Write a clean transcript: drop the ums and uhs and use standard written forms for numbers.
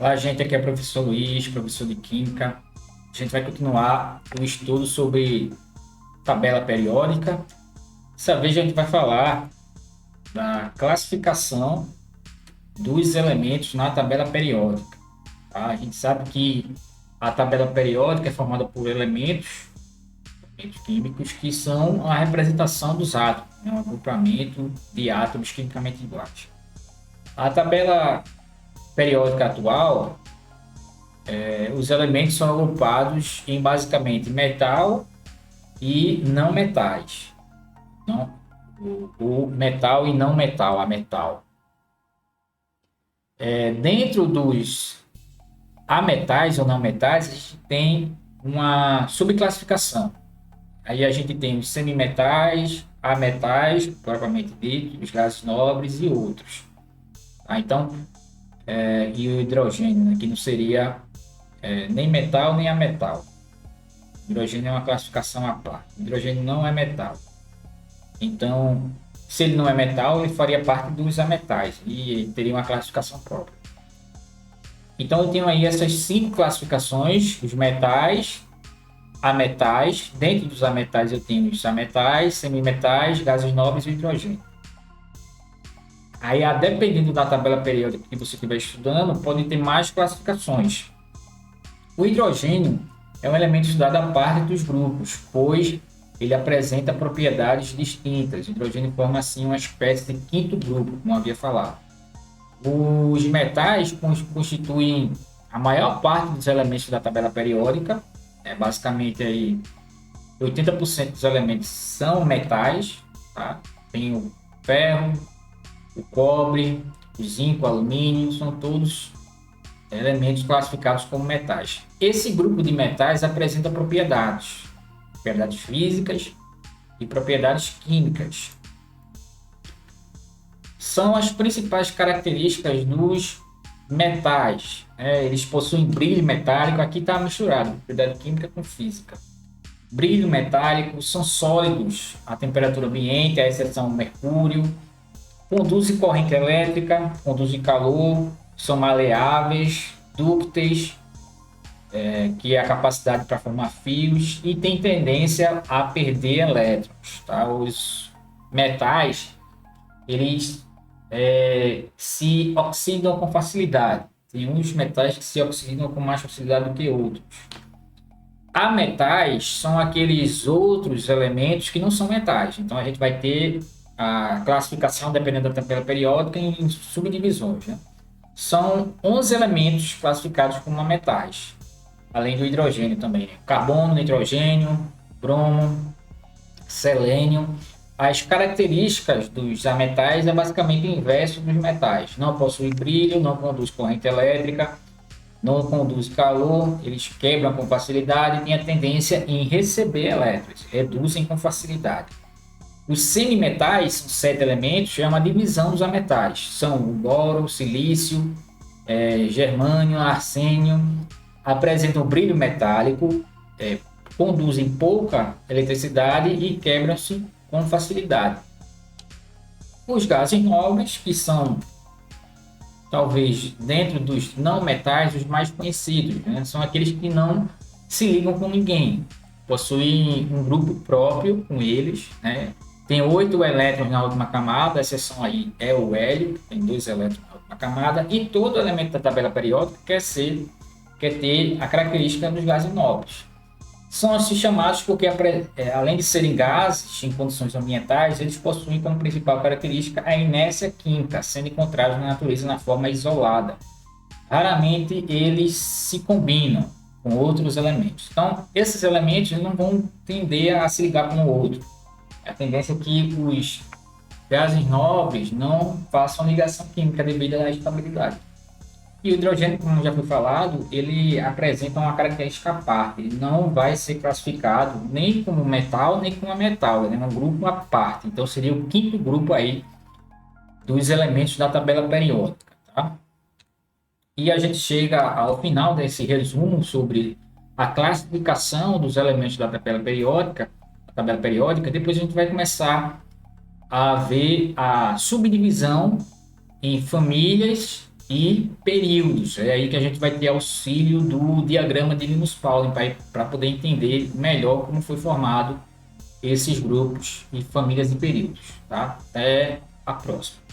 Olá, gente, aqui é o professor Luiz, professor de Química. A gente vai continuar o estudo sobre tabela periódica. Dessa vez a gente vai falar da classificação dos elementos na tabela periódica. Tá? A gente sabe que a tabela periódica é formada por elementos químicos que são a representação dos átomos, né? Um agrupamento de átomos quimicamente iguais. A tabela periódica atual, os elementos são agrupados em basicamente metal e não metais. Não, o metal e não metal, a metal. Dentro dos ametais ou não metais, a gente tem uma subclassificação. Aí a gente tem os semimetais, ametais, propriamente dito, os gases nobres e outros. Tá? Então, e o hidrogênio, né, que não seria nem metal nem ametal. Hidrogênio é uma classificação à parte. Hidrogênio não é metal. Então, se ele não é metal, ele faria parte dos ametais e teria uma classificação própria. Então, eu tenho aí essas 5 classificações: os metais, ametais. Dentro dos ametais, eu tenho os ametais, semimetais, gases nobres e hidrogênio. Aí, dependendo da tabela periódica que você estiver estudando, pode ter mais classificações. O hidrogênio é um elemento estudado à parte dos grupos, pois ele apresenta propriedades distintas. O hidrogênio forma assim uma espécie de quinto grupo, como havia falado. Os metais constituem a maior parte dos elementos da tabela periódica, basicamente aí 80% dos elementos são metais, tá? Tem o ferro, o cobre, o zinco, o alumínio, são todos elementos classificados como metais. Esse grupo de metais apresenta propriedades físicas e propriedades químicas. São as principais características dos metais. Eles possuem brilho metálico, aqui está misturado, propriedade química com física. Brilho metálico, são sólidos à temperatura ambiente, à exceção do mercúrio, conduzem corrente elétrica, conduzem calor, são maleáveis, dúcteis, que é a capacidade para formar fios, e tem tendência a perder elétrons. Tá? Os metais, eles se oxidam com facilidade. Tem uns metais que se oxidam com mais facilidade do que outros. Ametais são aqueles outros elementos que não são metais. Então a gente vai ter a classificação, dependendo da tabela periódica, em subdivisões. Né? São 11 elementos classificados como metais, além do hidrogênio também. Carbono, nitrogênio, bromo, selênio. As características dos ametais é basicamente o inverso dos metais. Não possui brilho, não conduz corrente elétrica, não conduz calor, eles quebram com facilidade e têm a tendência em receber elétrons, reduzem com facilidade. Os semimetais, são 7 elementos, é uma divisão dos ametais. São o boro, silício, germânio, arsênio, apresentam brilho metálico, conduzem pouca eletricidade e quebram-se com facilidade. Os gases nobres, que são talvez dentro dos não metais os mais conhecidos, né? São aqueles que não se ligam com ninguém, possuem um grupo próprio com eles, né? Tem 8 elétrons na última camada, a exceção aí é o hélio, que tem 2 elétrons na última camada, e todo elemento da tabela periódica quer ter a característica dos gases nobres. São assim chamados porque, além de serem gases em condições ambientais, eles possuem como principal característica a inércia química, sendo encontrados na natureza na forma isolada. Raramente eles se combinam com outros elementos. Então, esses elementos não vão tender a se ligar com o outro. A tendência é que os gases nobres não façam ligação química devido à estabilidade. E o hidrogênio, como já foi falado, ele apresenta uma característica à parte. Ele não vai ser classificado nem como metal, nem como metal. Ele é um grupo à parte. Então, seria o quinto grupo aí dos elementos da tabela periódica. Tá? E a gente chega ao final desse resumo sobre a classificação dos elementos da tabela periódica. Depois a gente vai começar a ver a subdivisão em famílias e períodos. É aí que a gente vai ter auxílio do diagrama de Linus-Pauling para poder entender melhor como foi formado esses grupos e famílias de períodos, tá? Até a próxima.